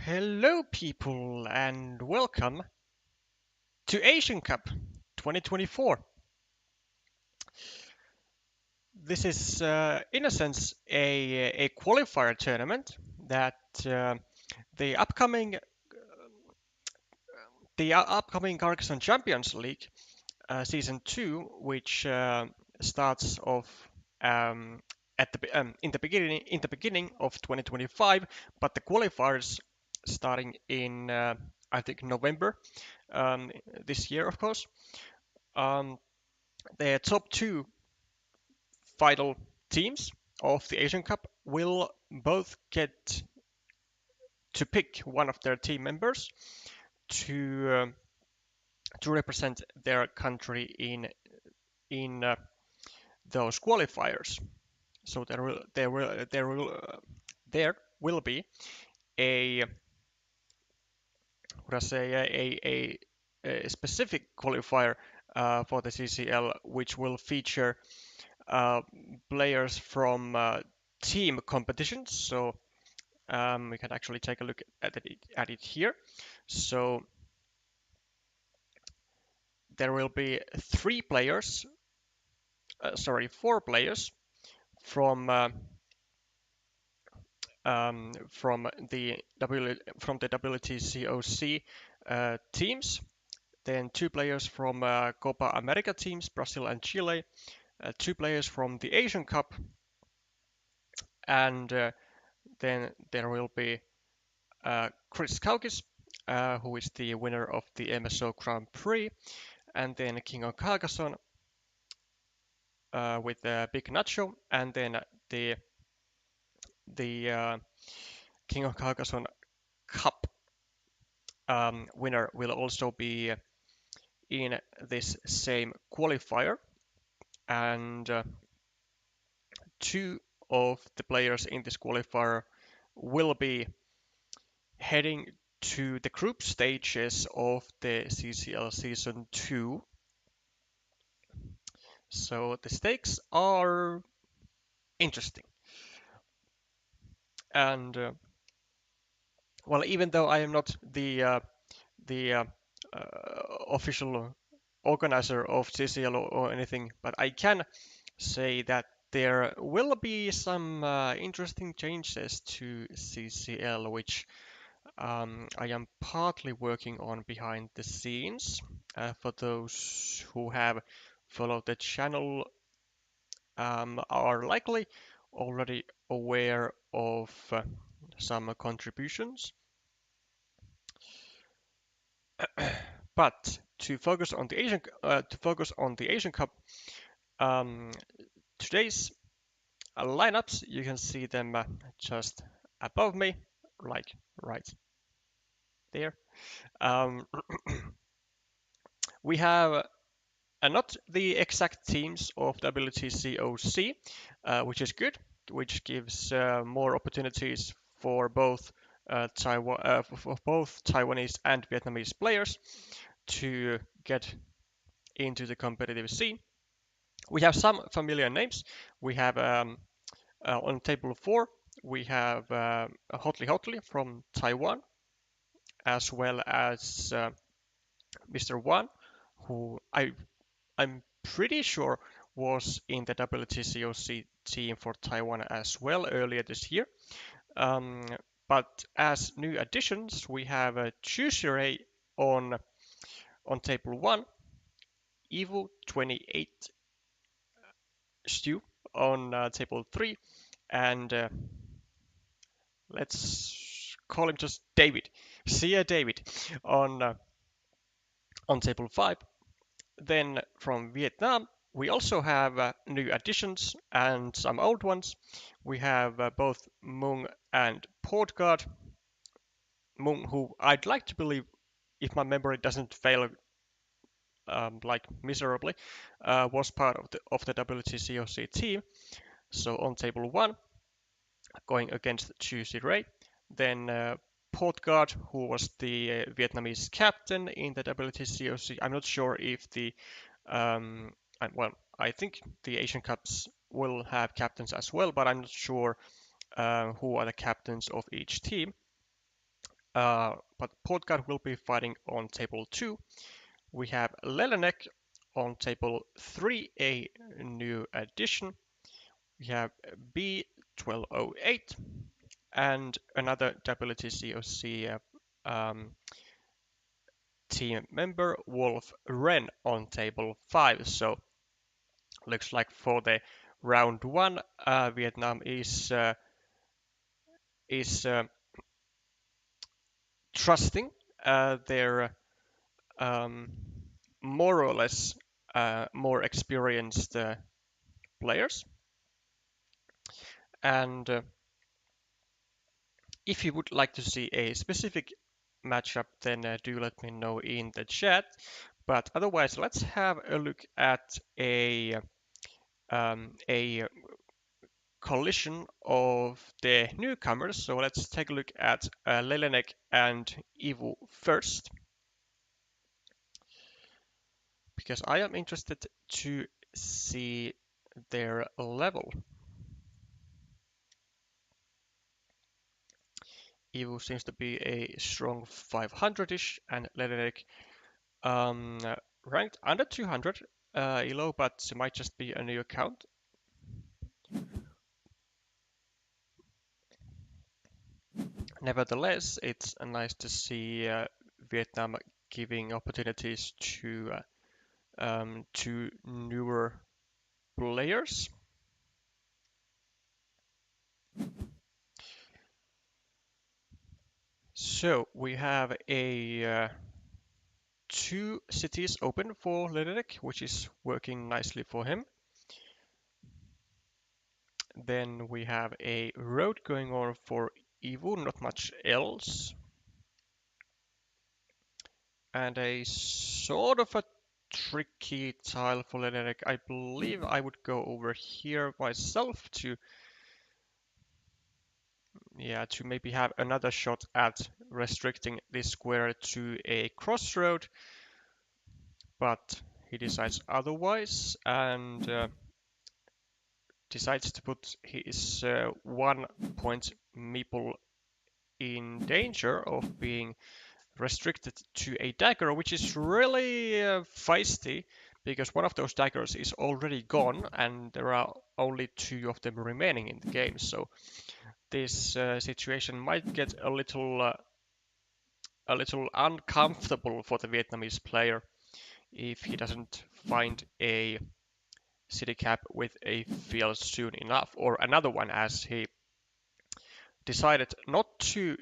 Hello, people, and welcome to Asian Cup 2024. This is, in a sense, a qualifier tournament that the upcoming upcoming Carcassonne Champions League season 2, which starts off um, in the beginning of 2025, but the qualifiers starting in I think November um, this year, of course. Um, the top two final teams of the Asian Cup will both get to pick one of their team members to to represent their country in those qualifiers. So there will be a what I say a specific qualifier for the CCL, which will feature uh, players from team competitions. So we can actually take a look at it here. So there will be four players from from the WTCOC teams. Then two players from Copa America teams, Brazil and Chile. Two players from the Asian Cup, and then there will be Chris Kaukis, who is the winner of the MSO Grand Prix, and then King of Carcassonne with Big Nacho, and then the King of Carcassonne Cup winner will also be in this same qualifier, and two of the players in this qualifier will be heading to the group stages of the CCL Season 2. So the stakes are interesting. And well, even though I am not the official organizer of CCL or anything, but I can say that there will be some interesting changes to CCL, which I am partly working on behind the scenes. For those who have followed the channel, are likely already aware of some contributions. But to focus on the Asian Cup, um, today's lineups, you can see them just above me, like right there. Um, we have not the exact teams of WTCOC, which is good, which gives more opportunities for both for both Taiwanese and Vietnamese players to get into the competitive scene. We have some familiar names. We have on table 4, we have Hotly Hotly from Taiwan, as well as Mr. Wan, who I'm pretty sure was in the WTCOC team for Taiwan as well earlier this year. Um, but as new additions, we have Chusire on table 1, Evo 28 Stu on table 3, and let's call him just David. Sia David on on table 5. Then from Vietnam, we also have new additions and some old ones. We have both Mung and Portguard. Mung, who I'd like to believe, if my memory doesn't fail like miserably, was part of the WTCOC team. So on table 1, going against Chu Ray. Then Portguard, who was the Vietnamese captain in the WTCOC. I'm not sure if well, I think the Asian Cups will have captains as well, but I'm not sure who are the captains of each team. but Podguard will be fighting on table 2. We have Lelenek on table 3, a new addition. We have B1208 and another WTCOC team member, Wolf Ren, on table 5. So looks like for the round 1, Vietnam is trusting their um, more or less more experienced players. And if you would like to see a specific matchup, then do let me know in the chat. But otherwise, let's have a look at a collision of the newcomers. So let's take a look at Lelenek and Ivu first, because I am interested to see their level. Ivu seems to be a strong 500-ish, and Lelenek ranked under 200 ELO, but it might just be a new account. Nevertheless, it's nice to see Vietnam giving opportunities to newer players. So we have a 2 cities open for Lederek, which is working nicely for him. Then we have a road going on for Ivo, not much else. And a sort of a tricky tile for Lederek. I believe I would go over here myself to maybe have another shot at restricting this square to a crossroad, but he decides otherwise and decides to put his 1 point meeple in danger of being restricted to a dagger, which is really feisty because one of those daggers is already gone and there are only 2 of them remaining in the game. So this situation might get a little uncomfortable for the Vietnamese player if he doesn't find a city cap with a field soon enough, or another one, as he decided not to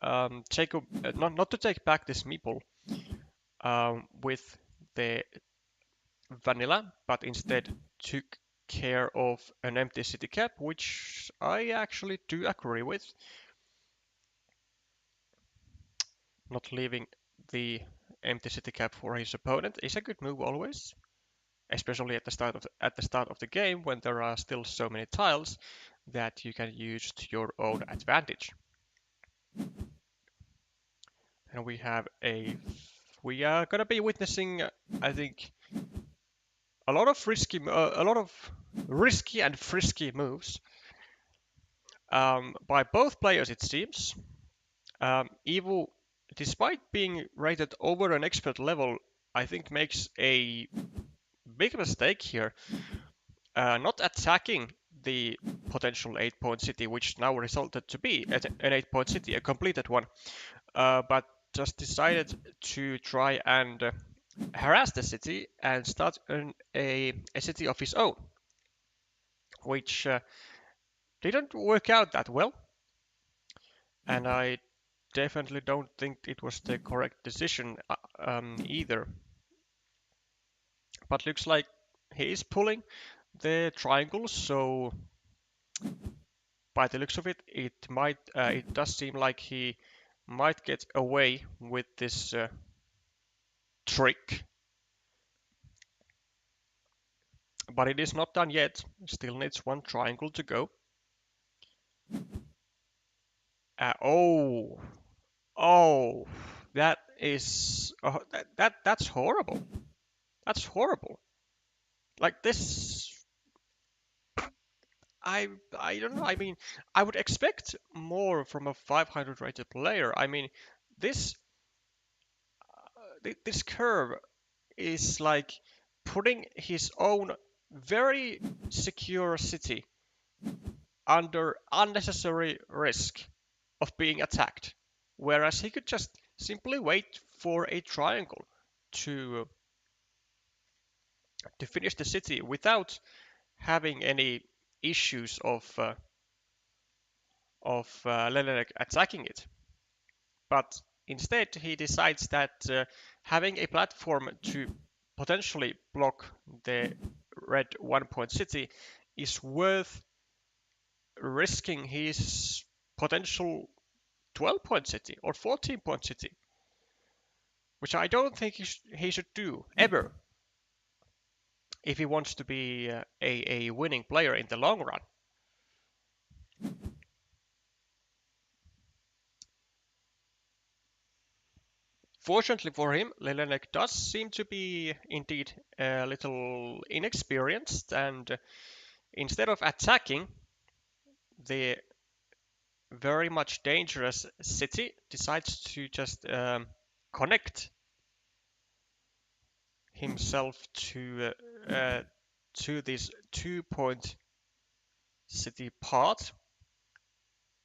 not to take back this meeple with the vanilla, but instead took care of an empty city cap, which I actually do agree with. Not leaving the empty city cap for his opponent is a good move always, especially at the start of the game when there are still so many tiles that you can use to your own advantage. And we are gonna be witnessing, I think, a lot of risky and frisky moves by both players, it seems. Evo, despite being rated over an expert level, I think makes a big mistake here, not attacking the potential 8-point city, which now resulted to be an 8-point city, a completed one, but just decided to try and harass the city and start a city of his own, which didn't work out that well. And I definitely don't think it was the correct decision either. But looks like he is pulling the triangle, so by the looks of it, it does seem like he might get away with this trick. But it is not done yet. Still needs 1 triangle to go. Oh, that is that's horrible. That's horrible. Like this, I don't know. I mean, I would expect more from a 500 rated player. I mean, this this curve is like putting his own very secure city under unnecessary risk of being attacked, whereas he could just simply wait for a triangle to to finish the city without having any issues of Lelek attacking it. But instead, he decides that having a platform to potentially block the red 1 point city is worth risking his potential 12 point city or 14 point city, which I don't think he should do ever if he wants to be a winning player in the long run. Fortunately for him, Lelenek does seem to be indeed a little inexperienced, and instead of attacking the very much dangerous city, decides to just connect himself to this 2 point city part.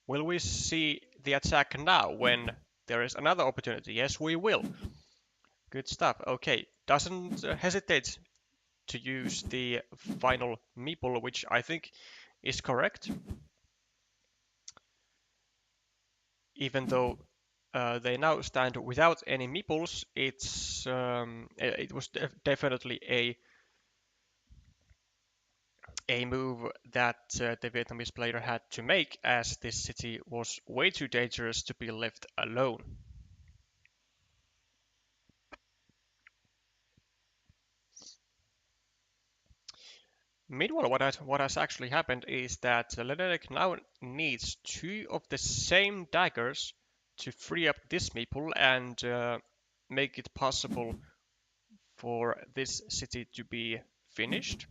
Will we see the attack now when there is another opportunity? Yes, we will. Good stuff. Okay, doesn't hesitate to use the final meeple, which I think is correct. Even though they now stand without any meeples, it was definitely a move that the Vietnamese player had to make, as this city was way too dangerous to be left alone. Meanwhile, what has actually happened is that Leneric now needs 2 of the same daggers to free up this meeple and make it possible for this city to be finished.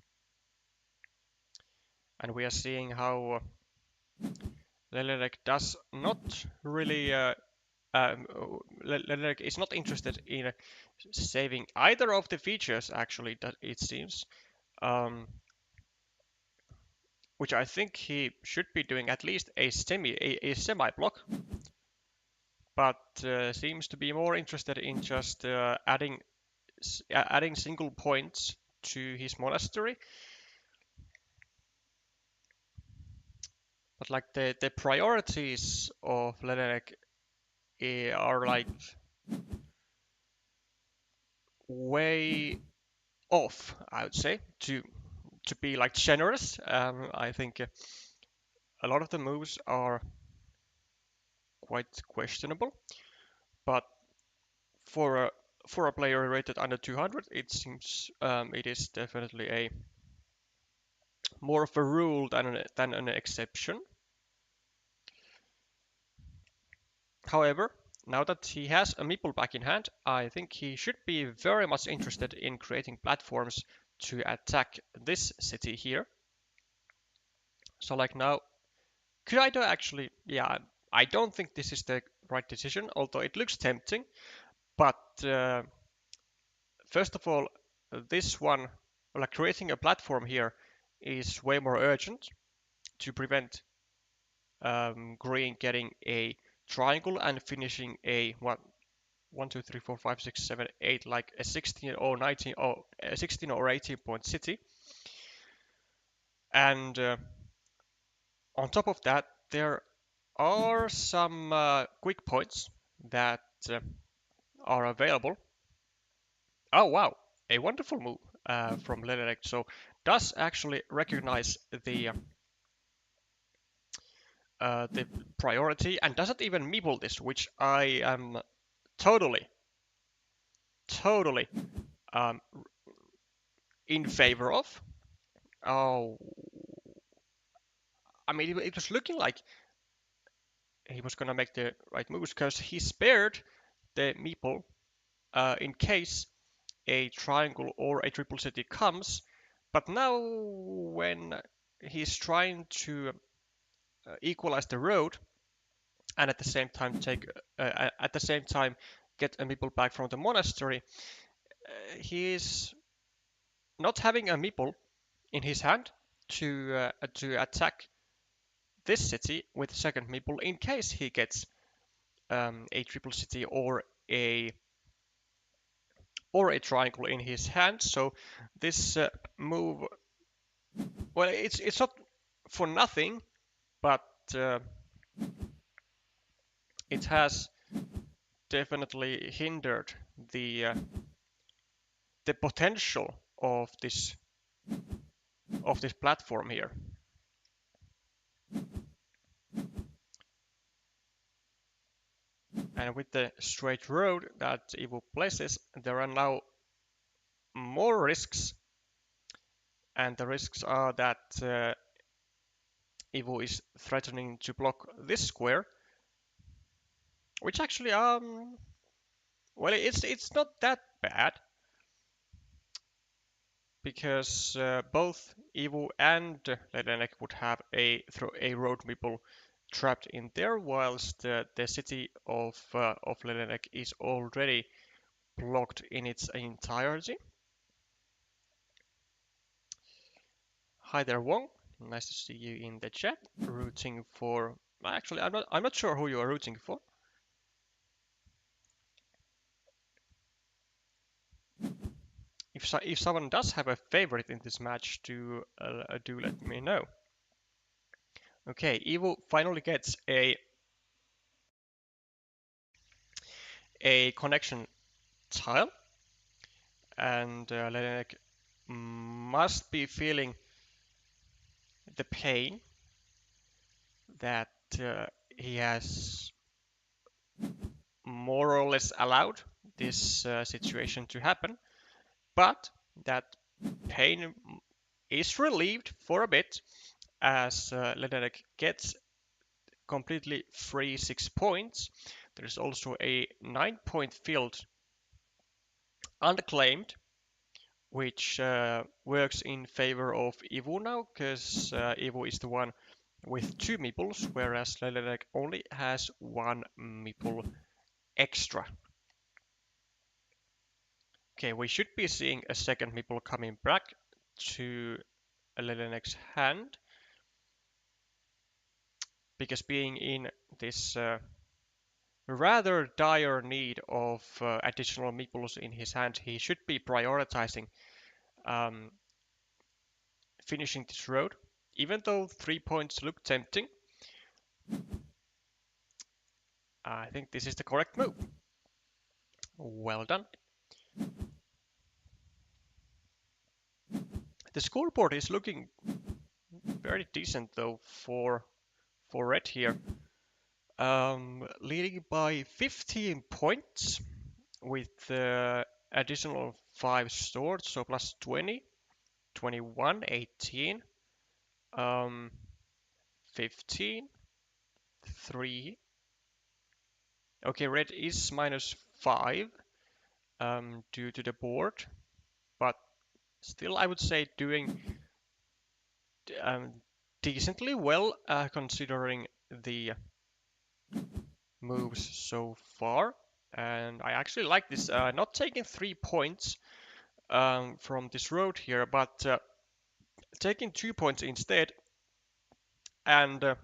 And we are seeing how Leneric does not really Leneric is not interested in saving either of the features, actually, that it seems. Which I think he should be doing at least a semi block, but seems to be more interested in just adding single points to his monastery. But like the priorities of Lenerek are like way off, I would say, to be like generous. I think a lot of the moves are quite questionable, but for a player rated under 200, it seems it is definitely a more of a rule than an exception. However, now that he has a meeple back in hand, I think he should be very much interested in creating platforms to attack this city here. So like now, could I do actually? Yeah, I don't think this is the right decision, although it looks tempting. But first of all, this one, like creating a platform here, is way more urgent to prevent green getting a triangle and finishing a what 1 2 3 4 5 6 7 8 like a 16 or 19 or 16 or 18 point city. And on top of that, there are some quick points that are available. Oh wow, a wonderful move from Leneric. So does actually recognize the priority and doesn't even meeple this, which I am totally um, in favor of. Oh, I mean, it was looking like he was gonna make the right moves because he spared the meeple in case a triangle or a triple city comes. But now, when he's trying to equalize the road, and at the same time get a meeple back from the monastery, he is not having a meeple in his hand to attack this city with second meeple in case he gets a triple city or a triangle in his hand. So this move, well, it's not for nothing, but uh, it has definitely hindered the potential of this platform here. And with the straight road that Evo places, there are now more risks, and the risks are that Evo is threatening to block this square, which actually well, it's not that bad, because both Evo and Ledenek would have a road meeple trapped in there, whilst the city of Ledenek is already blocked in its entirety. Hi there, Wong. Nice to see you in the chat. Rooting for. Actually, I'm not sure who you are rooting for. If someone does have a favorite in this match, do let me know. Okay, Evo finally gets a connection tile, and Ledenek must be feeling the pain that he has more or less allowed this situation to happen, but that pain is relieved for a bit as Ledenek gets completely free 6 points. There's also a 9-point field unclaimed, which works in favor of Evo now, because Evo is the one with 2 meeples, whereas Ledenek only has 1 meeple extra. Okay, we should be seeing a second meeple coming back to Ledenek's hand, because being in this rather dire need of additional meeples in his hand, he should be prioritizing finishing this road. Even though 3 points look tempting, I think this is the correct move. Well done. The scoreboard is looking very decent though for red here. Leading by 15 points with additional 5 stored, so plus 20, 21, 18, 15, 3. Okay, red is minus 5 due to the board, but still I would say doing decently well considering the moves so far. And I actually like this, not taking 3 points from this road here, but taking 2 points instead and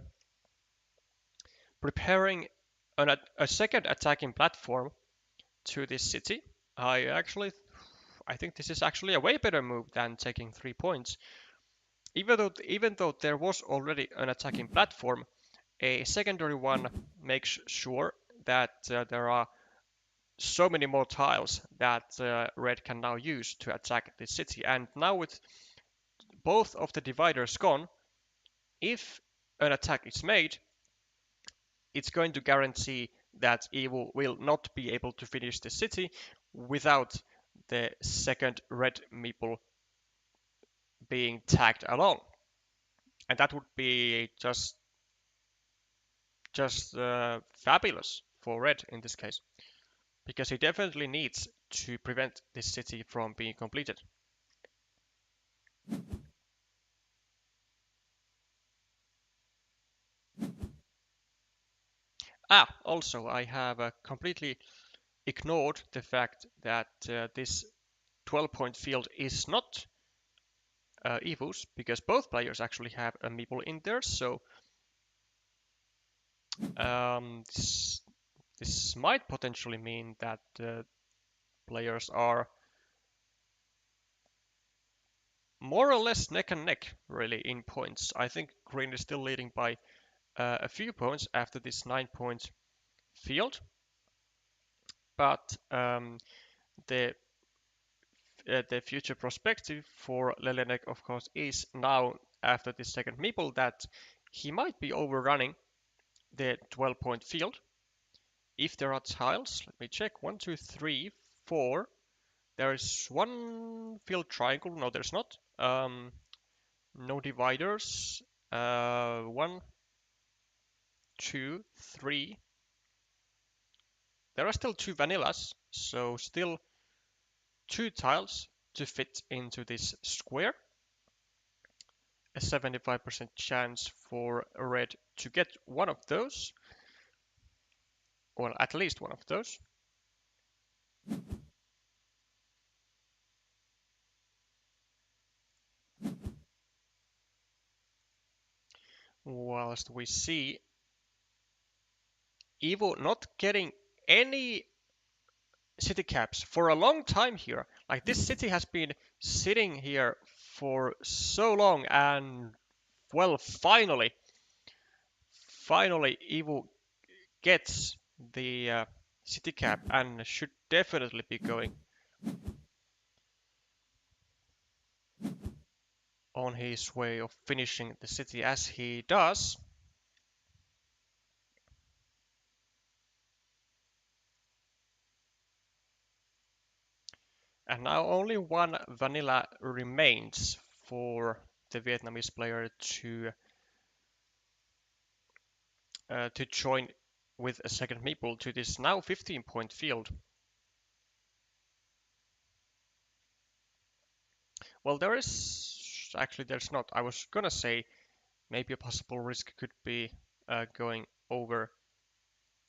preparing a second attacking platform to this city. I think this is actually a way better move than taking 3 points. Even though there was already an attacking platform, a secondary one makes sure that there are so many more tiles that red can now use to attack this city. And now with both of the dividers gone, if an attack is made, it's going to guarantee that Evo will not be able to finish the city without the second red meeple being tagged along. And that would be just fabulous for red in this case, because he definitely needs to prevent this city from being completed. Also, I have completely ignored the fact that this 12-point field is not Evo's, because both players actually have a meeple in there, so this might potentially mean that players are more or less neck and neck, really, in points. I think Green is still leading by a few points after this 9-point field, but the future perspective for Lelenek, of course, is now after this second meeple that he might be overrunning the 12-point field. If there are tiles, let me check. 1, 2, 3, 4. There is one field triangle. No, there's not. No dividers. 1, 2, 3. There are still 2 vanillas, so still 2 tiles to fit into this square. A 75% chance for red to get one of those. Well, at least one of those. Whilst we see Evo not getting any city caps for a long time here. Like, this city has been sitting here for so long, and well, finally Evo gets the city cap and should definitely be going on his way of finishing the city as he does. And now only one vanilla remains for the Vietnamese player to join with a second meeple to this now 15-point field. Well, there's not. I was gonna say maybe a possible risk could be going over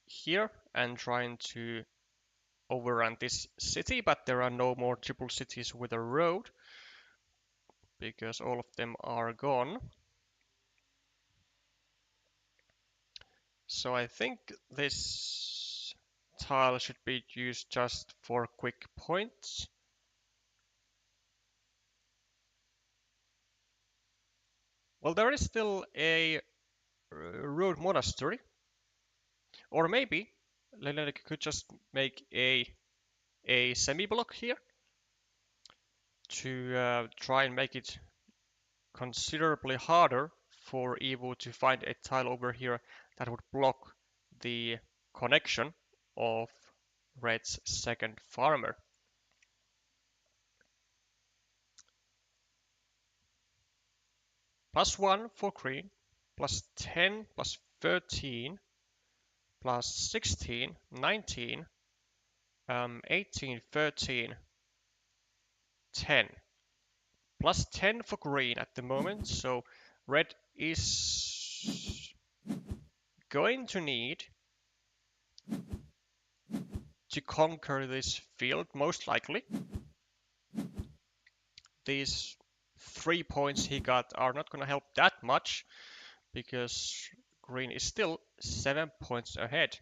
here and trying to overrun this city, but there are no more triple cities with a road because all of them are gone. So I think this tile should be used just for quick points. Well, there is still a road monastery, or maybe Lenelik could just make a semi-block here to try and make it considerably harder for Evo to find a tile over here that would block the connection of Red's second farmer. +1 for green, +10, +13, +16, 19, 18, 13, 10. +10 for green at the moment, so red is going to need to conquer this field, most likely. These 3 points he got are not going to help that much because green is still 7 points ahead.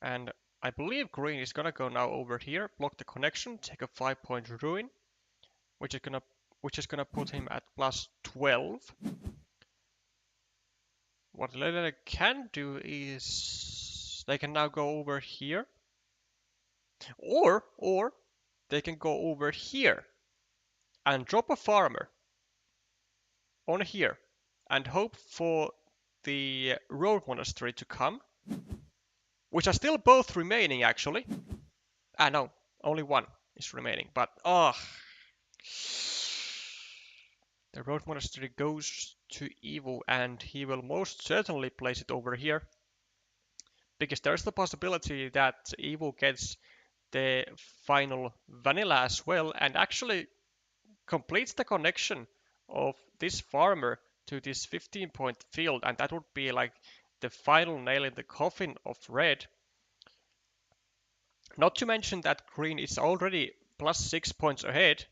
And I believe green is gonna go now over here, block the connection, take a 5-point ruin, which is gonna put him at +12. What Lele can do is they can now go over here, or they can go over here and drop a farmer on here and hope for the road monastery to come, which are still both remaining actually. No, only one is remaining, but the road monastery goes to Evo and he will most certainly place it over here because there's the possibility that Evo gets the final vanilla as well, and actually completes the connection of this farmer to this 15-point field, and that would be like the final nail in the coffin of red. Not to mention that green is already plus 6 points ahead.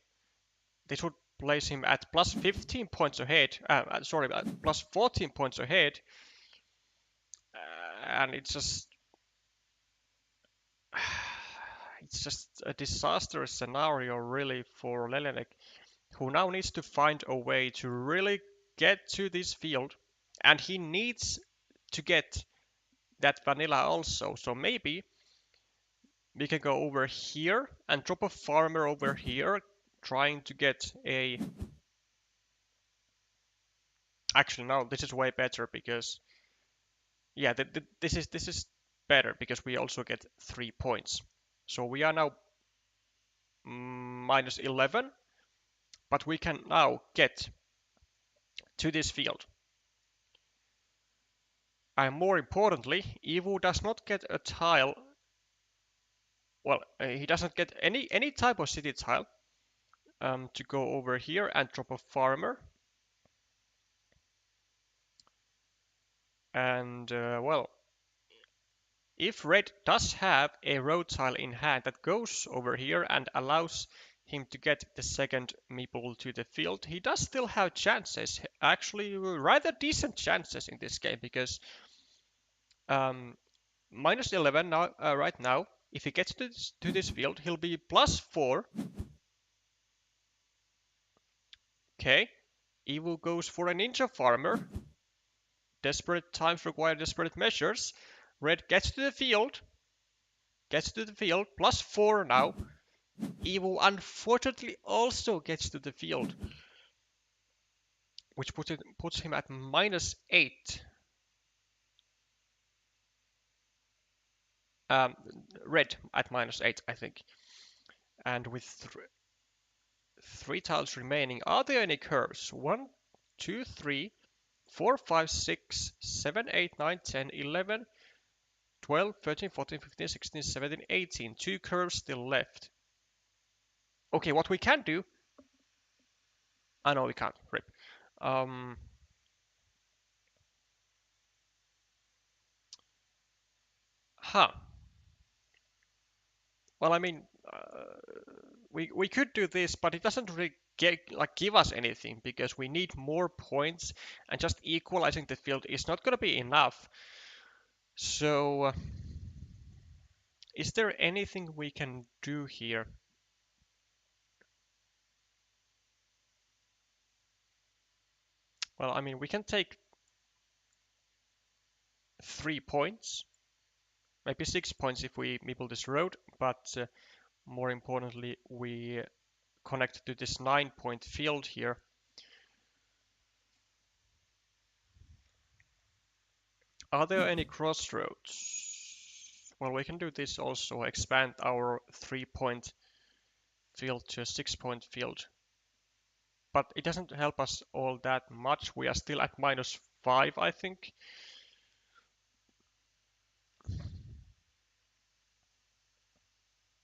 This would place him at plus 15 points ahead. Sorry, plus 14 points ahead. And it's just a disastrous scenario really for Lelenek, who now needs to find a way to really get to this field, and he needs to get that vanilla also. So maybe we can go over here and drop a farmer over here, trying to get a... Actually, no, this is way better because, yeah, this is better because we also get 3 points. So we are now minus 11, but we can now get to this field. And more importantly, Ivu does not get a tile. Well, he doesn't get any type of city tile to go over here and drop a farmer. And well, if red does have a road tile in hand that goes over here and allows him to get the second meeple to the field, he does still have chances, actually rather decent chances in this game, because minus 11 now, right now. If he gets to this field, he'll be plus 4. Okay, Evo goes for a ninja farmer. Desperate times require desperate measures. Red gets to the field. Plus 4 now. Evo unfortunately also gets to the field, which puts him at minus 8. Red at minus 8, I think. And with 3 tiles remaining, are there any curves? 1, 2, 3, 4, 5, 6, 7, 8, 9, 10, 11, 12, 13, 14, 15, 16, 17, 18. 2 curves still left. Okay, what we can do... Oh, no, we can't. Rip. Huh. Well, I mean, we could do this, but it doesn't really give us anything, because we need more points, and just equalizing the field is not going to be enough. So, is there anything we can do here? Well, I mean, we can take 3 points, maybe 6 points if we meeple this road, but more importantly, we connect to this 9-point field here. Are there any crossroads? Well, we can do this also, expand our 3-point field to a 6-point field. But it doesn't help us all that much. We are still at minus 5, I think.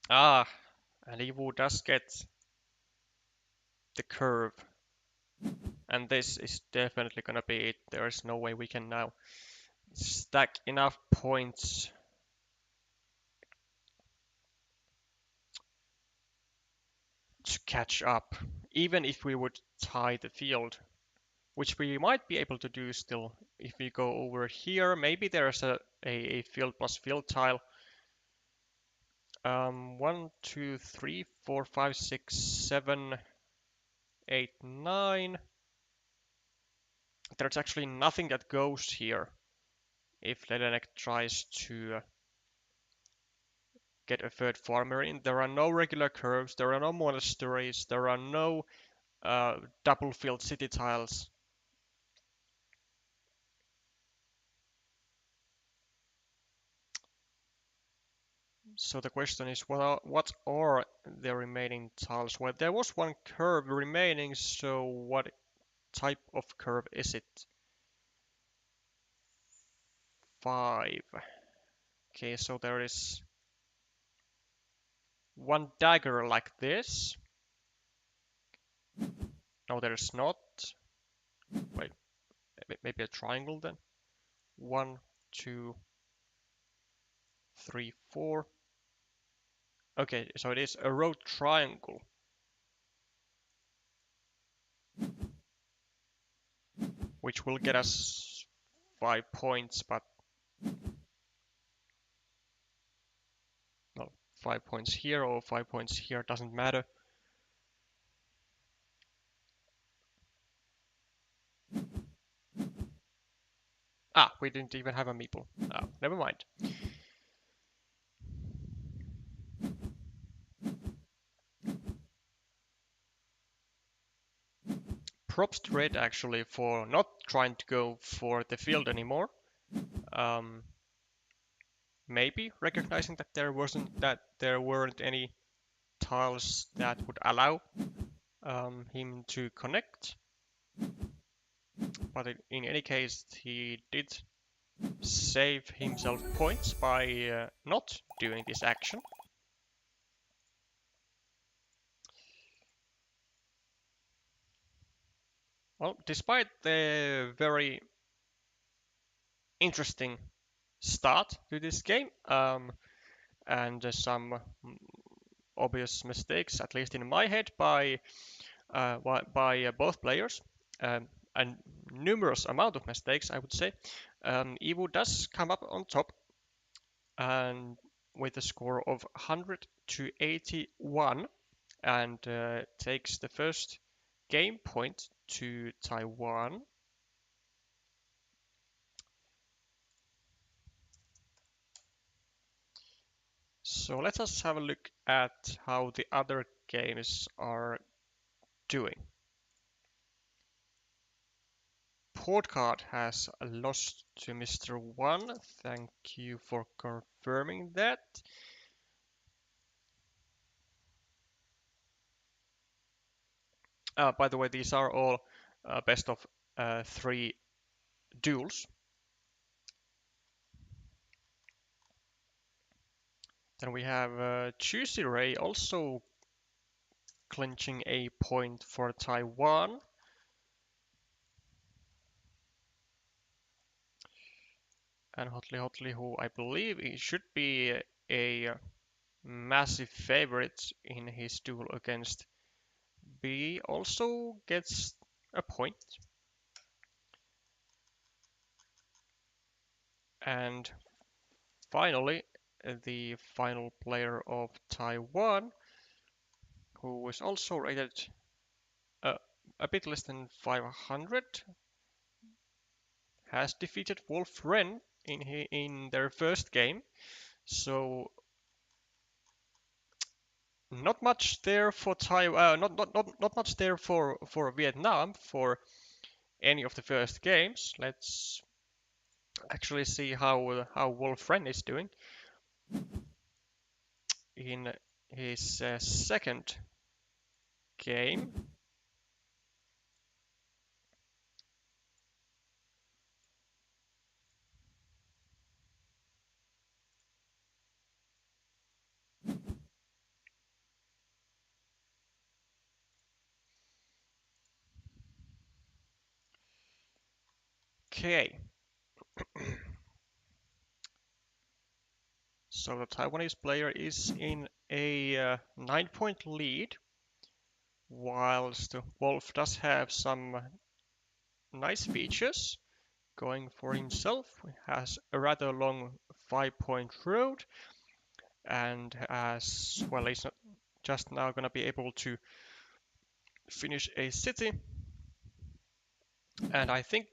Ah, and Evo does get the curve. And this is definitely gonna be it. There is no way we can now stack enough points to catch up, even if we would tie the field, which we might be able to do still if we go over here. Maybe there's a field plus field tile. 1, 2, 3, 4, 5, 6, 7, 8, 9. There's actually nothing that goes here if Ledenek tries to get a third farmer in. There are no regular curves, there are no monasteries, there are no double field city tiles. So the question is, what are the remaining tiles? Well, there was one curve remaining, so what type of curve is it? 5. Okay, so there is one dagger like this. No, there's not. Wait, maybe a triangle then. 1, 2, 3, 4. Okay, so it is a road triangle. Which will get us 5 points, but well, 5 points here or 5 points here doesn't matter. Ah, we didn't even have a meeple. Oh, never mind. Props to Red actually for not trying to go for the field anymore. Maybe recognizing that there weren't any tiles that would allow him to connect. But in any case, he did save himself points by not doing this action. Well, despite the very interesting start to this game and some obvious mistakes, at least in my head, by both players, and numerous amount of mistakes, I would say, Evo does come up on top and with a score of 100 to 81 and takes the first game point to Taiwan. So let us have a look at how the other games are doing. Portcard has lost to Mr. 1. Thank you for confirming that. By the way, these are all best of 3 duels. Then we have Juicy Ray also clinching a point for Taiwan. And Hotly, who I believe he should be a massive favorite in his duel against B, also gets a point. And finally, the final player of Taiwan, who is also rated a bit less than 500, has defeated Wolf Ren in their first game. So not much there for Taiwan. Not much there for Vietnam for any of the first games. Let's actually see how Wolf Ren is doing in his second game. Okay. So the Taiwanese player is in a 9-point lead, whilst Wolf does have some nice features going for himself. He has a rather long 5-point road, and as well, he's not just now going to be able to finish a city. And I think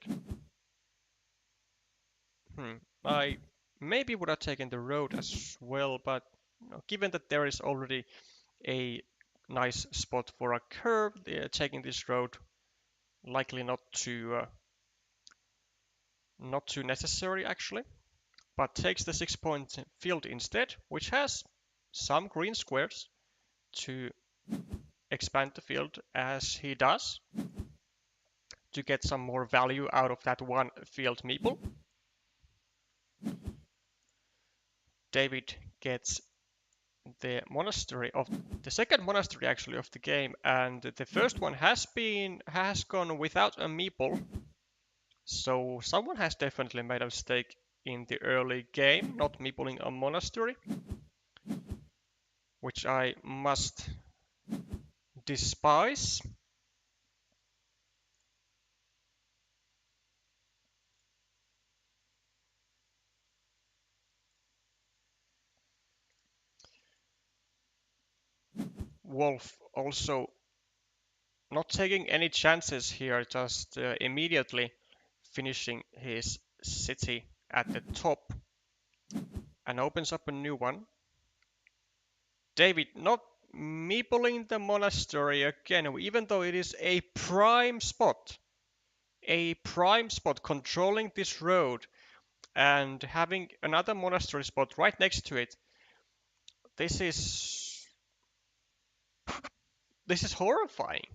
I maybe would have taken the road as well, but given that there is already a nice spot for a curve, taking this road likely not too necessary actually, but takes the 6-point field instead, which has some green squares to expand the field as he does to get some more value out of that one field meeple. David gets the second monastery actually of the game, and the first one has gone without a meeple, so someone has definitely made a mistake in the early game, not meepling a monastery, which I must despise. Wolf also not taking any chances here, just immediately finishing his city at the top and opens up a new one. David not meepling the monastery again, even though it is a prime spot. A prime spot controlling this road and having another monastery spot right next to it. This is horrifying.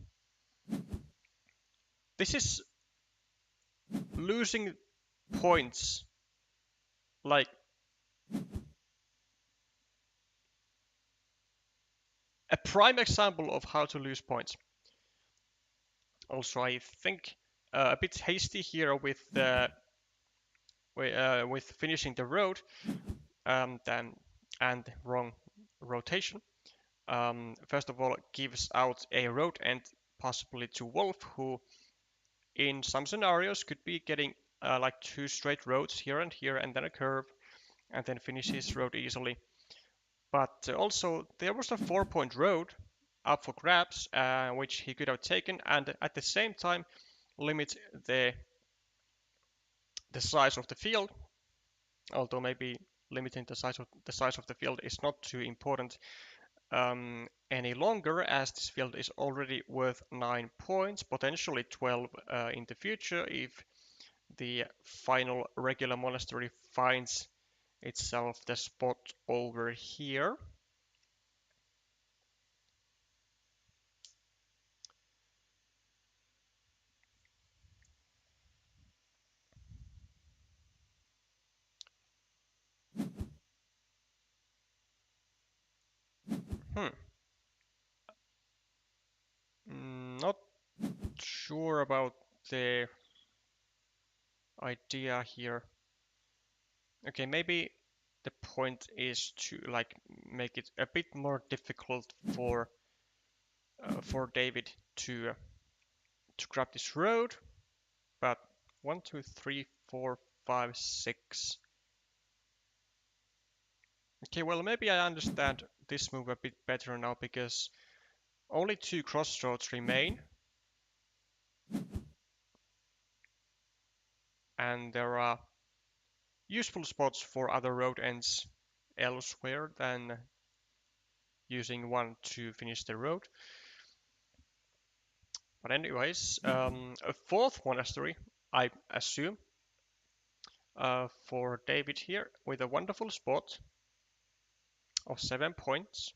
This is losing points like a prime example of how to lose points. Also, I think a bit hasty here with finishing the road and wrong rotation. First of all, gives out a road end possibly to Wolf, who in some scenarios could be getting like two straight roads here, and then a curve, and then finish his road easily. But also there was a 4-point road up for grabs, which he could have taken, and at the same time limit the size of the field. Although maybe limiting the size of the field is not too important any longer, as this field is already worth 9 points, potentially 12 in the future if the final regular monastery finds itself the spot over here. Not sure about the idea here. Okay, maybe the point is to like make it a bit more difficult for David to grab this road, but 1, 2, 3, 4, 5, 6. Okay, well maybe I understand this move a bit better now because only 2 crossroads remain, and there are useful spots for other road ends elsewhere than using one to finish the road. But anyways, a 4th monastery, I assume, for David here with a wonderful spot of 7 points.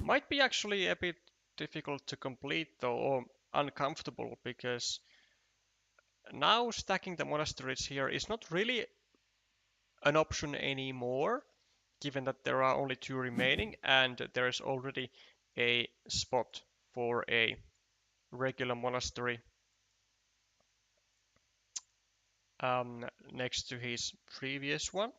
Might be actually a bit difficult to complete though, or uncomfortable, because now stacking the monasteries here is not really an option anymore, given that there are only 2 remaining and there is already a spot for a regular monastery next to his previous one.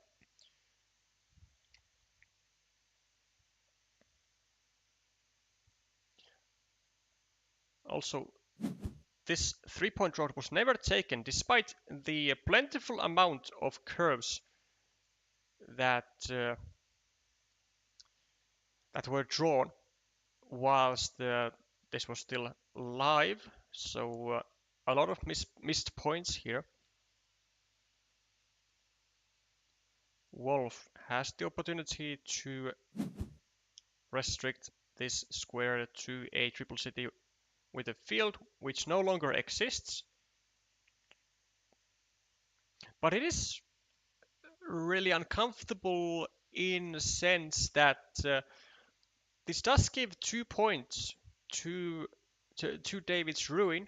Also, this 3-point road was never taken despite the plentiful amount of curves that were drawn whilst this was still live. So a lot of missed points here. Wolf has the opportunity to restrict this square to a triple city with a field which no longer exists. But it is really uncomfortable in the sense that this does give 2 points to David's ruin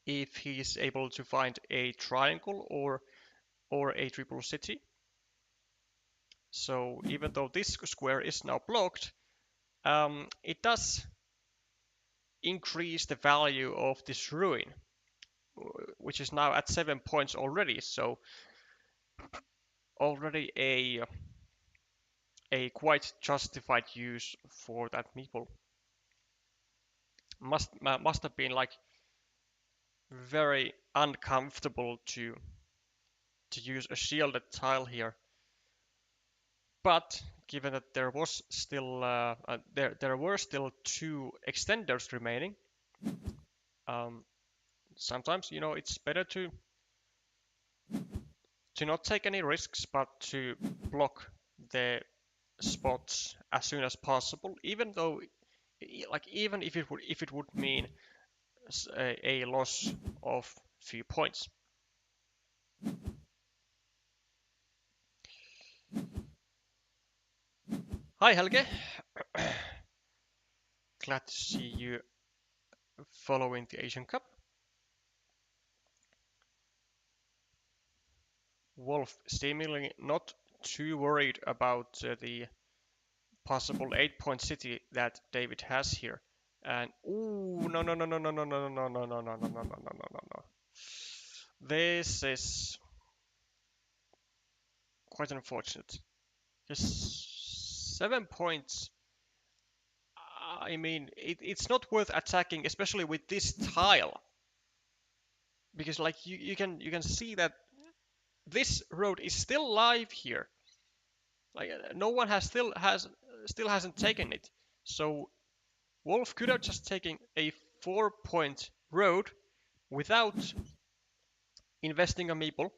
if he is able to find a triangle or a triple city. So even though this square is now blocked, it does increase the value of this ruin, which is now at 7 points already. So already a quite justified use for that meeple. Must have been like very uncomfortable to use a shielded tile here. But given that there was still there were still 2 extenders remaining, sometimes it's better to not take any risks, but to block the spots as soon as possible, even though even if it would mean a loss of few points. Hi Helge, glad to see you following the Asian Cup. Wolf seemingly not too worried about the possible 8-point city that David has here. And ooh, no, no, no, no, no, no, no, no, no, no, no, no, no, no, no, no, no. This is quite unfortunate. Just 7 points. I mean, it's not worth attacking, especially with this tile, because like you can see that this road is still live here. Like no one still hasn't taken it. So Wolf could have just taken a 4-point road without investing a meeple,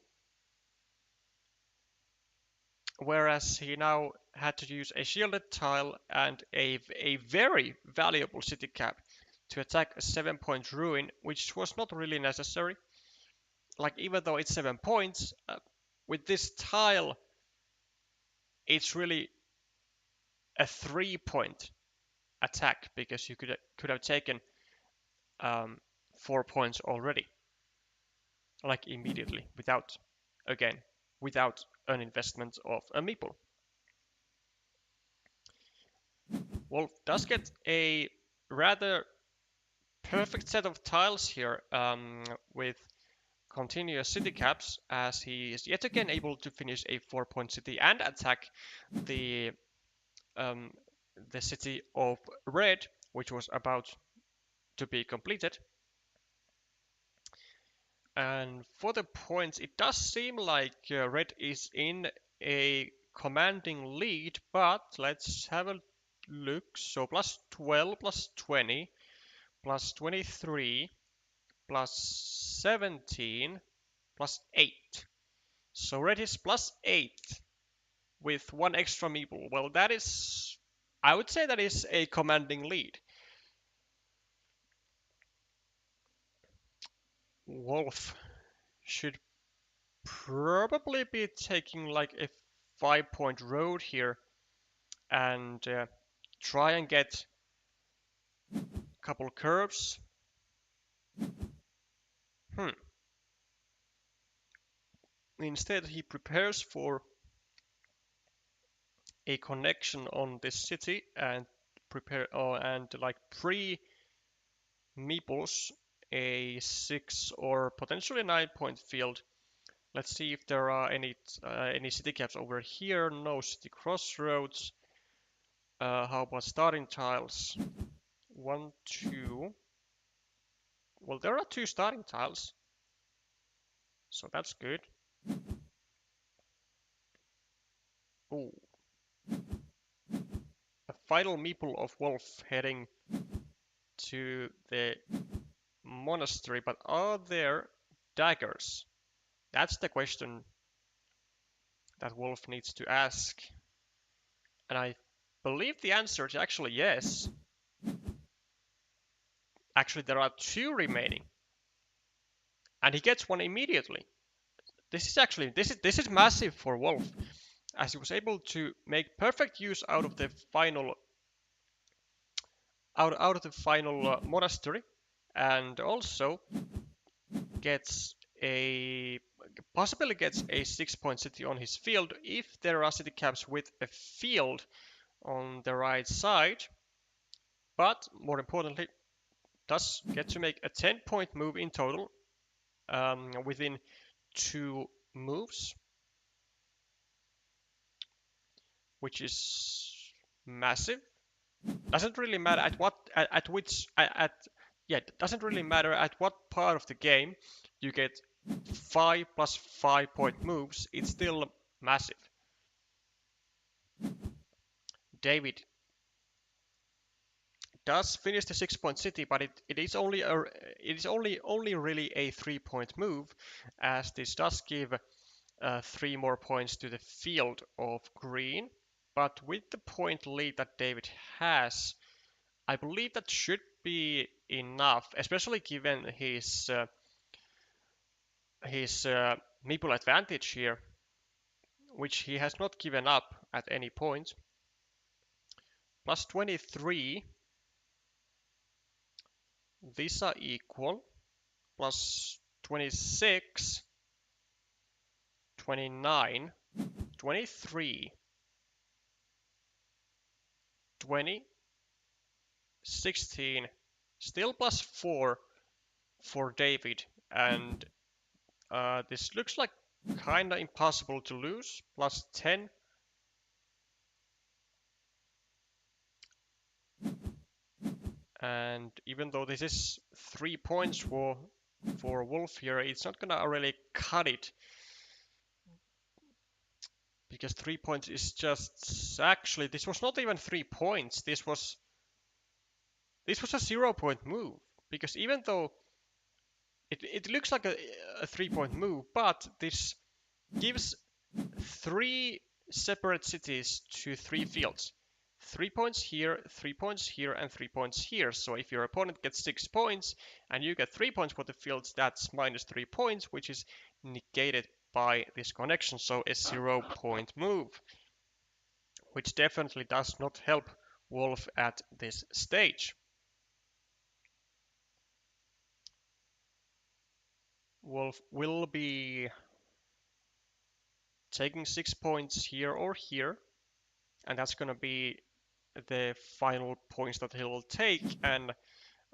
whereas he now had to use a shielded tile and a very valuable city cap to attack a 7-point ruin, which was not really necessary. Like even though it's 7 points, with this tile, it's really a 3-point attack because you could have taken 4 points already, like immediately, without an investment of a meeple. Wolf does get a rather perfect set of tiles here with continuous city caps, as he is yet again able to finish a 4-point city and attack the city of red, which was about to be completed. And for the points, it does seem like red is in a commanding lead, but let's have a look. So plus 12, plus 20, plus 23, plus 17, plus 8. So red is plus 8 with 1 extra meeple. Well, I would say that is a commanding lead. Wolf should probably be taking like a 5-point road here and try and get a couple curves. Instead, he prepares for a connection on this city and like pre meeples a 6 or potentially 9-point field. Let's see if there are any city caps over here. No city crossroads. How about starting tiles? 1, 2. Well, there are 2 starting tiles, so that's good. Ooh. A final meeple of Wolf heading to the monastery, but are there daggers? That's the question that Wolf needs to ask. And I believe the answer is actually yes. Actually, there are 2 remaining. And he gets one immediately. This is massive for Wolf, as he was able to make perfect use out of the final monastery, and also gets possibly gets a 6-point city on his field if there are city caps with a field on the right side. But more importantly, does get to make a 10-point move in total within 2 moves, which is massive. Doesn't really matter at what at which at yeah, it doesn't really matter at what part of the game you get 5 plus 5-point moves. It's still massive. David does finish the 6-point city, but it is only really a 3-point move, as this does give 3 more points to the field of green. But with the point lead that David has, I believe that should be enough, especially given his meeple advantage here, which he has not given up at any point. Plus 23, these are equal. Plus 26, 29, 23, 20, 16, still plus 4 for David, and this looks like kinda impossible to lose. Plus 10. And even though this is 3 points for Wolf here, it's not gonna really cut it, because 3 points is just actually this was not even 3 points. This was a 0-point move, because even though it looks like a 3-point move, but this gives 3 separate cities to 3 fields. 3 points here, 3 points here, and 3 points here. So if your opponent gets 6 points and you get 3 points for the fields, that's minus 3 points, which is negated by this connection. So a 0-point move, which definitely does not help Wolf at this stage. Wolf will be taking 6 points here or here, and that's going to be the final points that he will take. And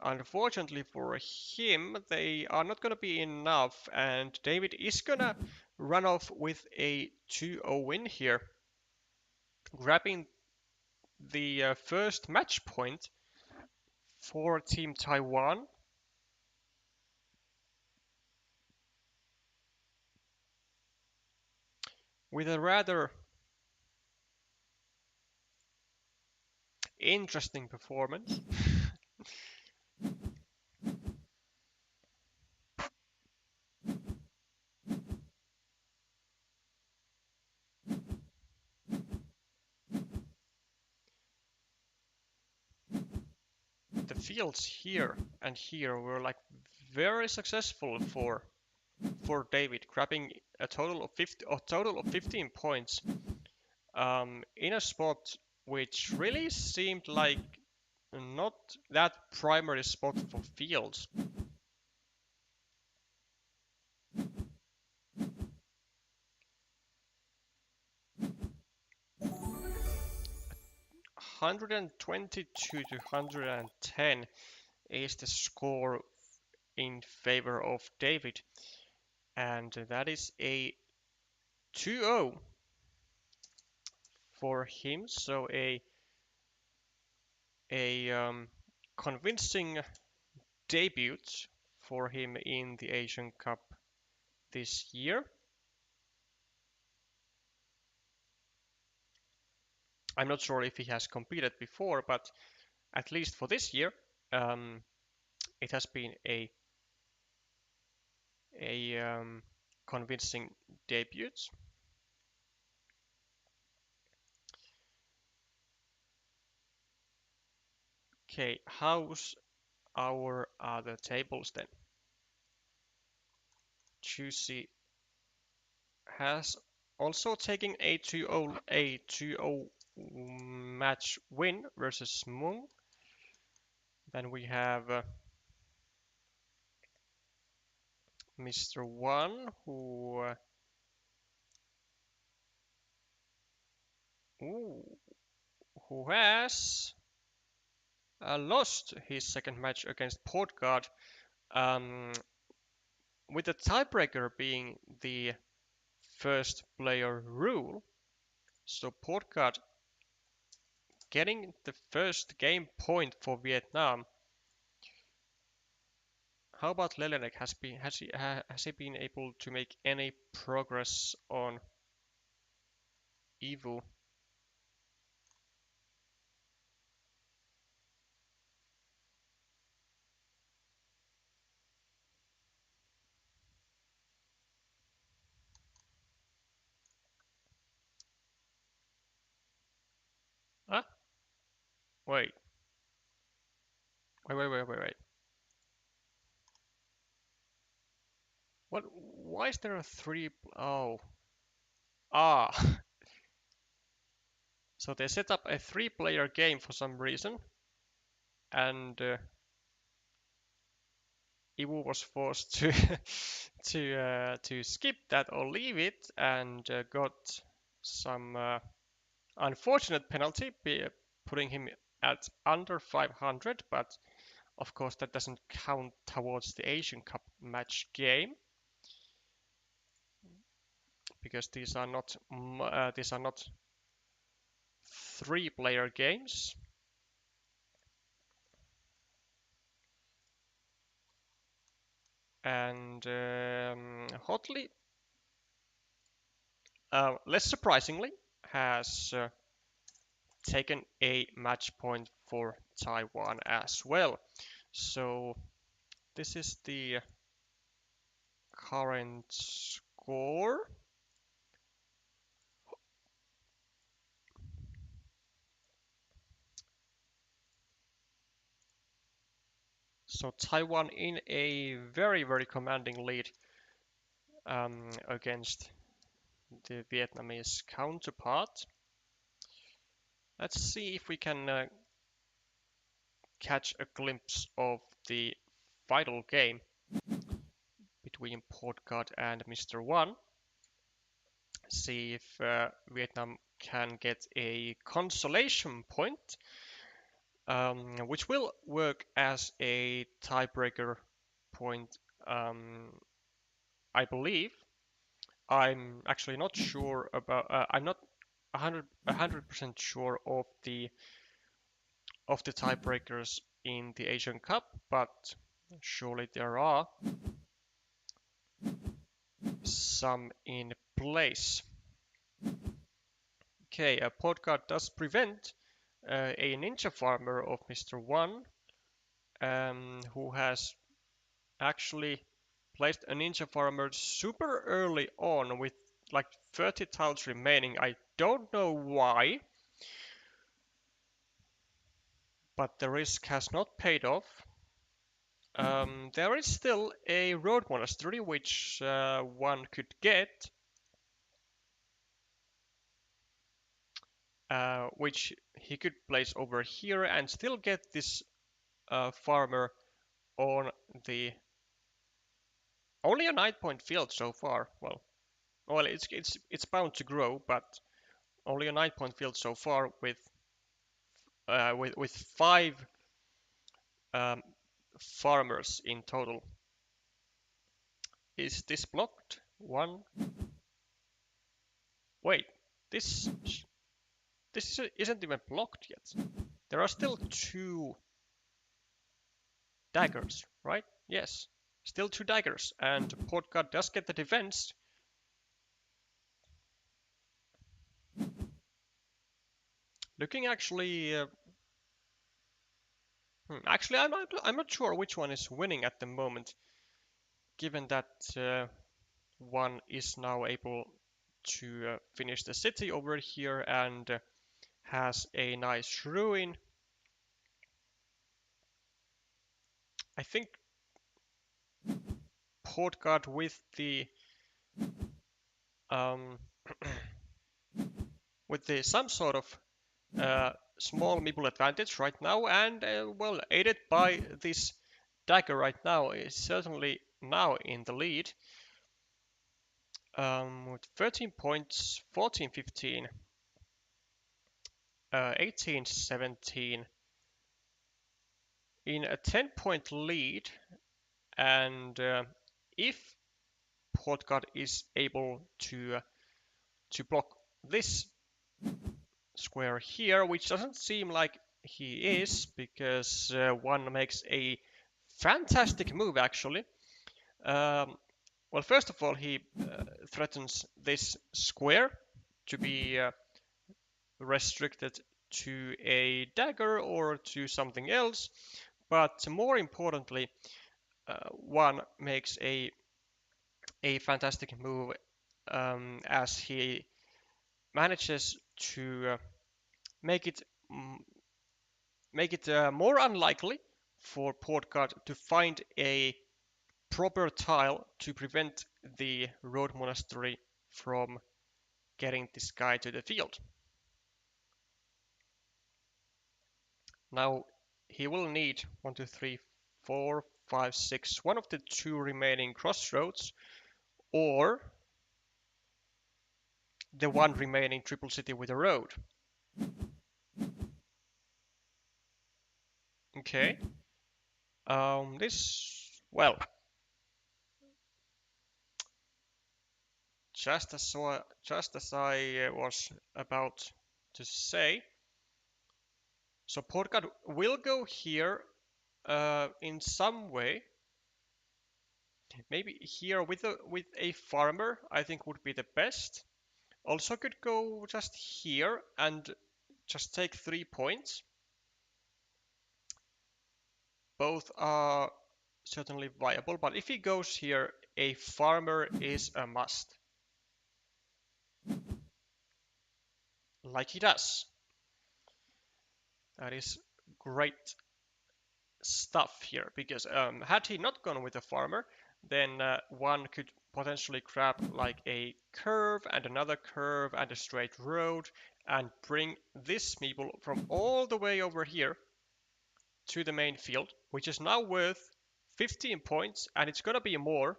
unfortunately for him, they are not going to be enough, and David is going to run off with a 2-0 win here, grabbing the first match point for Team Taiwan. With a rather interesting performance. The fields here and here were like very successful for David, grabbing a total of 15 points in a spot which really seemed like not that primary spot for fields. (122 to 110) is the score in favor of David, and that is a 2-0 for him. So a convincing debut for him in the Asian Cup this year. I'm not sure if he has competed before, but at least for this year, it has been a convincing debut. Okay, how's our other tables then? Juicy has also taken a 2-0 match win versus Mung. Then we have Mr. One, ooh, who has lost his second match against Portgard, um, with the tiebreaker being the first player rule. So Portgard getting the first game point for Vietnam. How about Lelenek? Has he been able to make any progress on Evu? Huh? Wait, wait. What? Why is there a three? Oh, ah. So they set up a three-player game for some reason, and Iwu was forced to to skip that or leave it, and got some unfortunate penalty, putting him at under 500. But of course, that doesn't count towards the Asian Cup match game because these are not three-player games. And Hotly, less surprisingly, has taken a match point for Taiwan as well. So this is the current score. So Taiwan in a very commanding lead against the Vietnamese counterpart. Let's see if we can catch a glimpse of the final game between Portgard and Mr. One. See if Vietnam can get a consolation point, which will work as a tiebreaker point, I believe. I'm actually not sure about. I'm not 100% sure of the tiebreakers in the Asian Cup, but surely there are some in place. Okay, a Portgard does prevent a ninja farmer of Mr. One, who has actually placed a ninja farmer super early on with like 30 tiles remaining. I don't know why, but the risk has not paid off. There is still a road monastery which one could get, which he could place over here and still get this farmer on the only a 9-point field so far. Well, it's bound to grow, but only a 9-point field so far with five um, farmers in total. Is this blocked? One. Wait, this isn't even blocked yet. There are still two daggers, right? Yes, still two daggers, and Portgard does get the defense. Looking actually, actually, I'm not sure which one is winning at the moment, given that one is now able to finish the city over here and has a nice ruin. I think Portgard with the um, with the some sort of small meeple advantage right now, and well, aided by this dagger right now, is certainly now in the lead with 13 points, 14-15, 18-17 in a 10-point lead. And if Portgard is able to block this square here, which doesn't seem like he is, because one makes a fantastic move actually. Well, first of all, he threatens this square to be restricted to a dagger or to something else, but more importantly, one makes a fantastic move as he manages to make it more unlikely for Portgard to find a proper tile to prevent the road monastery from getting this guy to the field. Now he will need 1, 2, 3, 4, 5, 6, one of the two remaining crossroads, or the one remaining triple city with a road. Okay. Well, just as I was about to say, so Portgard will go here in some way. Maybe here with a farmer, I think would be the best. Also could go just here and just take 3 points. Both are certainly viable, but if he goes here, a farmer is a must. Like he does. That is great stuff here, because had he not gone with a farmer, then one could potentially grab like a curve and another curve and a straight road and bring this meeple from all the way over here to the main field, which is now worth 15 points, and it's gonna be more.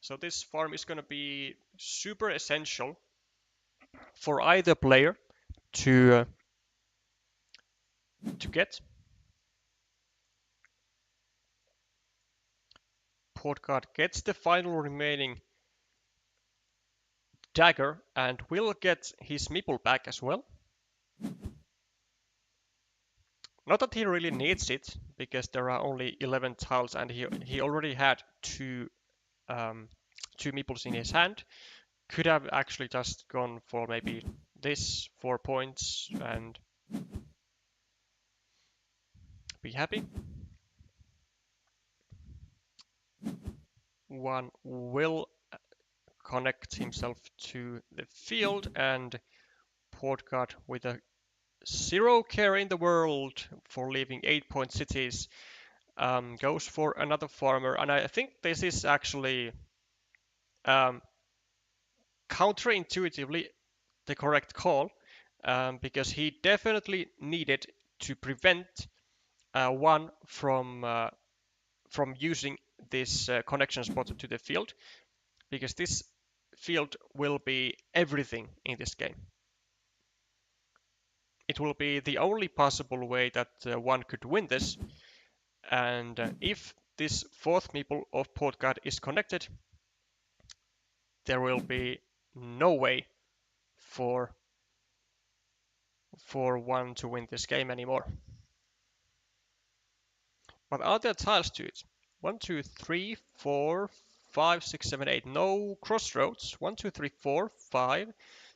So this farm is gonna be super essential for either player to get. Portgard gets the final remaining dagger and will get his meeple back as well. Not that he really needs it, because there are only 11 tiles and he already had two meeples in his hand. Could have actually just gone for maybe this 4 points and be happy. One will connect himself to the field, and Portgard, with a zero care in the world for leaving 8-point cities, goes for another farmer. And I think this is actually counterintuitively the correct call, because he definitely needed to prevent one from using this connection spot to the field, because this field will be everything in this game. It will be the only possible way that one could win this, and if this fourth meeple of Portgard is connected, there will be no way for one to win this game anymore. But are there tiles to it? 1, 2, 3, 4, 5, 6, 7, 8. No crossroads. 1, 2, 3, 4, 5,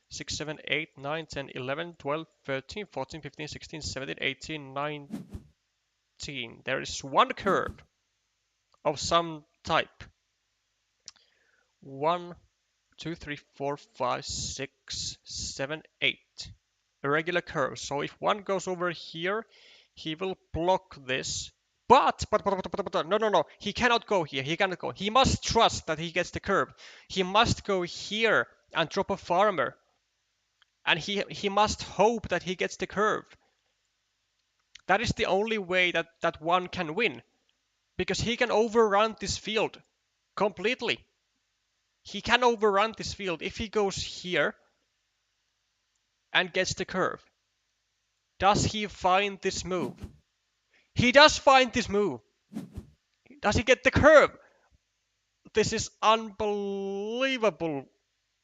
6, 7, 8, 9, 10, 11, 12, 13, 14, 15, 16, 17, 18, 19. There is one curve of some type. 1, 2, 3, 4, 5, 6, 7, 8. A regular curve. So if one goes over here, he will block this. But, no. He cannot go here. He cannot go. He must trust that he gets the curve. He must go here and drop a farmer. And he must hope that he gets the curve. That is the only way that one can win. because he can overrun this field completely. He can overrun this field if he goes here and gets the curve. Does he find this move? He does find this move. Does he get the curve? This is unbelievable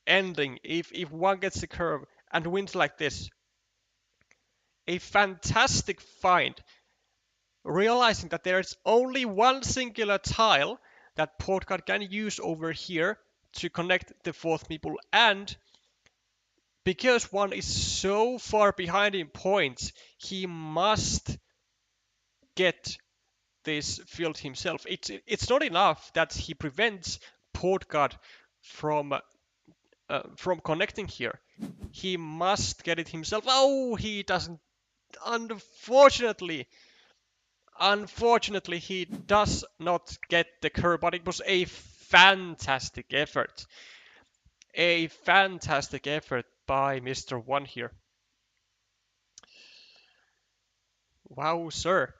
ending if one gets the curve and wins like this. A fantastic find. Realizing that there is only one singular tile that Portcard can use over here to connect the fourth meeple, and because one is so far behind in points, he must get this field himself. It's not enough that he prevents Portcard from connecting here. He must get it himself. Oh, he doesn't. Unfortunately, he does not get the curve, but it was a fantastic effort. A fantastic effort by Mr. One here. Wow, sir.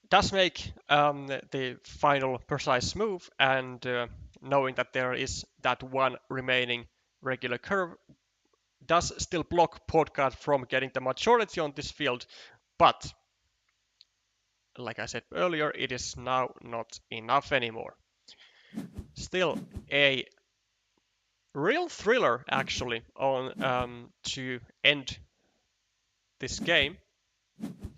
Does make the final precise move, and knowing that there is that one remaining regular curve does still block Portcard from getting the majority on this field, but like I said earlier, it is now not enough anymore. Still a real thriller actually on to end this game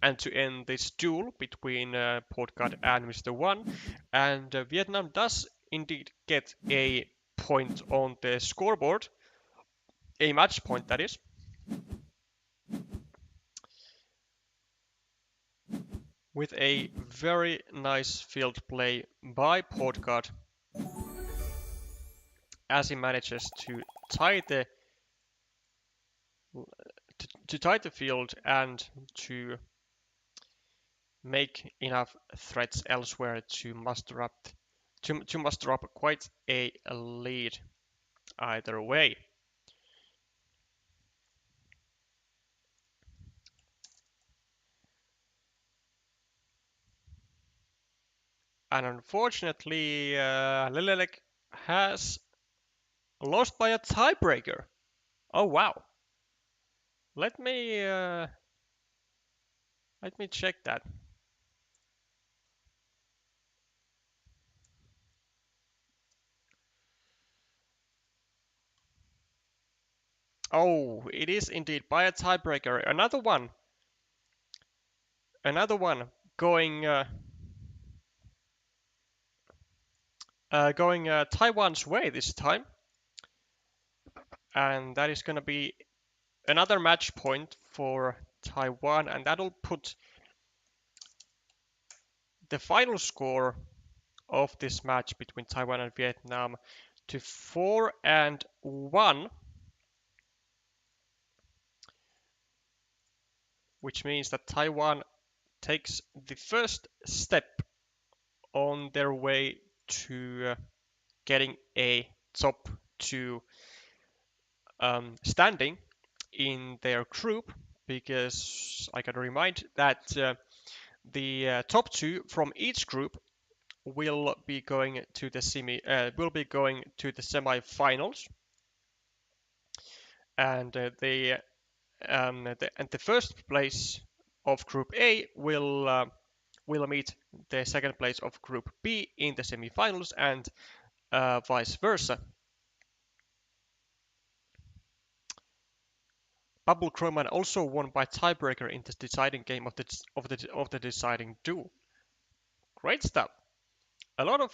and to end this duel between Portcard and Mr. One, and Vietnam does indeed get a point on the scoreboard, a match point that is, with a very nice field play by Portcard as he manages to tie the field and to make enough threats elsewhere to muster up quite a lead either way. And unfortunately, Lelelek has lost by a tiebreaker. Oh wow! Let me check that. Oh, it is indeed by a tiebreaker. Another one going Taiwan's way this time, and that is going to be another match point for Taiwan, and that'll put the final score of this match between Taiwan and Vietnam to 4-1, which means that Taiwan takes the first step on their way to getting a top two standing in their group, because I can remind that the top two from each group will be going to the semi-finals, and the first place of Group A will meet the second place of Group B in the semi-finals, and vice versa. Bubble Crowman also won by tiebreaker in the deciding game of the deciding duel. Great stuff. A lot of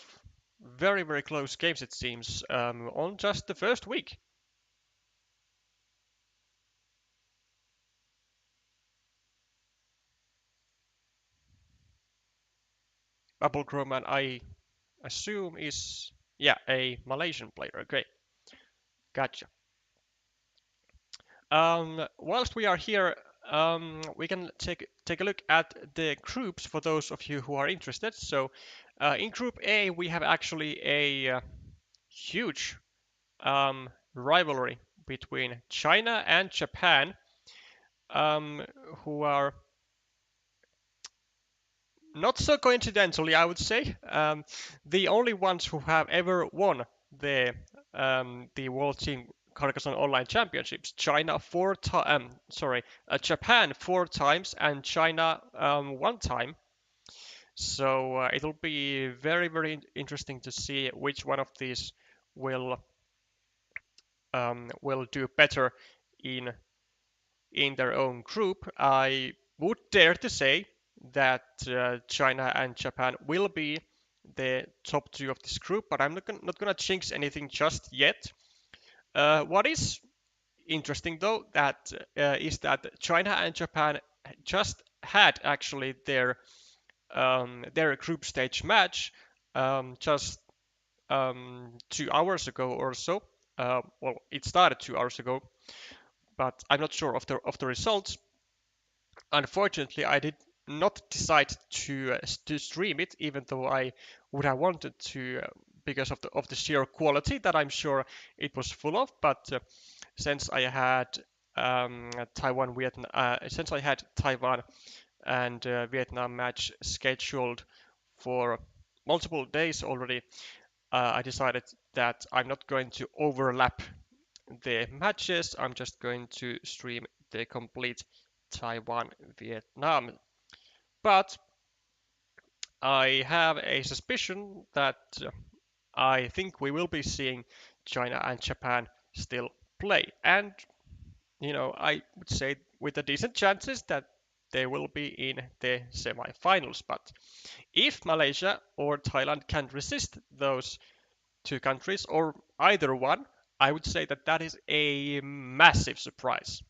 very, very close games, it seems, on just the first week. Bubble Crowman, I assume, is, yeah, a Malaysian player. Okay, gotcha. Whilst we are here, we can take a look at the groups for those of you who are interested. So, in Group A, we have actually a huge rivalry between China and Japan, who are not so coincidentally, I would say, the only ones who have ever won the World Team Carcassonne Online Championships. Japan 4 times and China 1 time. So it'll be very, very interesting to see which one of these will will do better in in their own group. I would dare to say that China and Japan will be the top two of this group, but I'm not gonna jinx anything just yet. What is interesting though that is that China and Japan just had actually their group stage match just 2 hours ago or so. Well, it started 2 hours ago, but I'm not sure of the results. Unfortunately, I did not decide to stream it, even though I would have wanted to because of the sheer quality that I'm sure it was full of. But since I had since I had Taiwan and Vietnam match scheduled for multiple days already, I decided that I'm not going to overlap the matches. I'm just going to stream the complete Taiwan Vietnam. But I have a suspicion that I think we will be seeing China and Japan still play. And, I would say with the decent chances that they will be in the semi-finals. But if Malaysia or Thailand can resist those two countries, or either one, I would say that that is a massive surprise.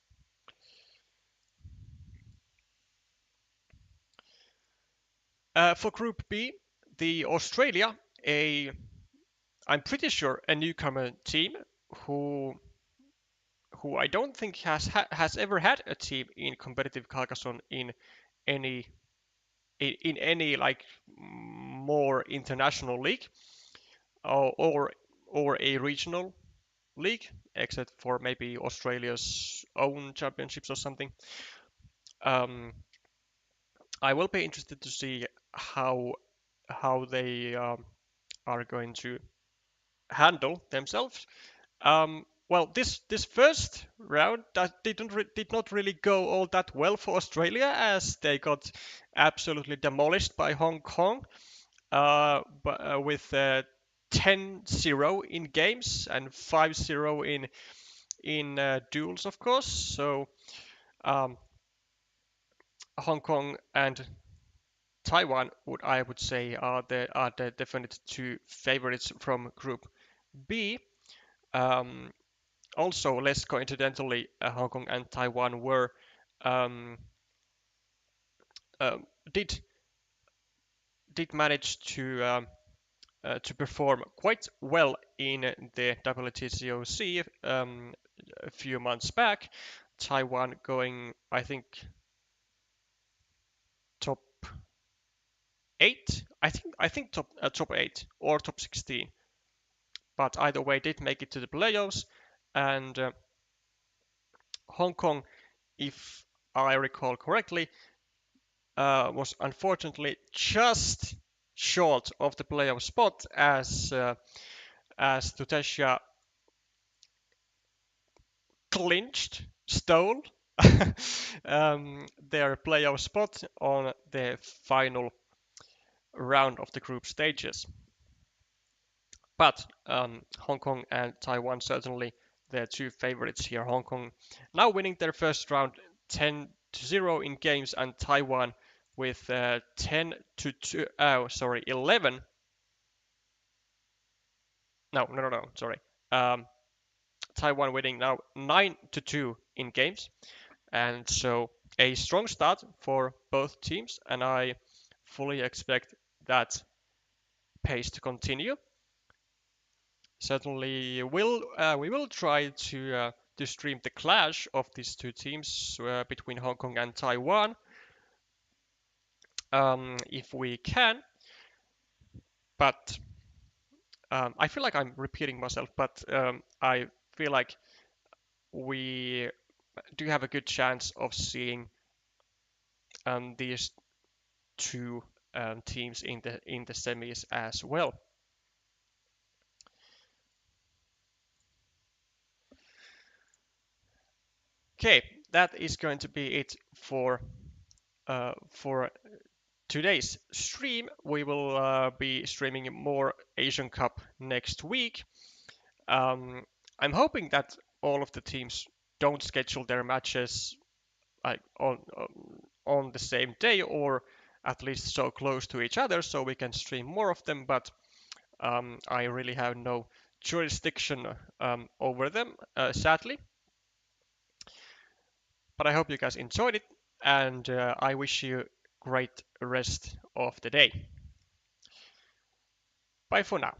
For Group B, the Australia, I'm pretty sure a newcomer team who who I don't think has ever had a team in competitive Carcassonne any in any like more international league or or, or a regional league, except for maybe Australia's own championships or something. Um, I will be interested to see how they are going to handle themselves. Well, this first round that did not really go all that well for Australia, as they got absolutely demolished by Hong Kong, with 10-0 in games and 5-0 in duels, of course. So um, Hong Kong and Taiwan, I would say, are the definite two favorites from Group B. Um, Also, less coincidentally, Hong Kong and Taiwan were um, um, did did manage to perform quite well in the WTCOC a few months back. Taiwan going, I think, top eight. I think top 8 or top 16. But either way, did make it to the playoffs, and Hong Kong, if I recall correctly, was unfortunately just short of the playoff spot as Tutesia stole their playoff spot on the final round of the group stages. But Hong Kong and Taiwan certainly the two favorites here. Hong Kong now winning their first round 10-0 in games, and Taiwan with 10 to 2. Oh, sorry, 11. No. Sorry. Um, Taiwan winning now 9-2 in games, and so a strong start for both teams, and I fully expect that pace to continue. Certainly, we will try to stream the clash of these two teams between Hong Kong and Taiwan if we can. But I feel like I'm repeating myself, but I feel like we do have a good chance of seeing these two teams in the semis as well. Okay, that is going to be it for today's stream. We will be streaming more Asian Cup next week. I'm hoping that all of the teams don't schedule their matches like on the same day or at least so close to each other, so we can stream more of them. But I really have no jurisdiction over them, sadly. But I hope you guys enjoyed it, and I wish you great rest of the day. Bye for now.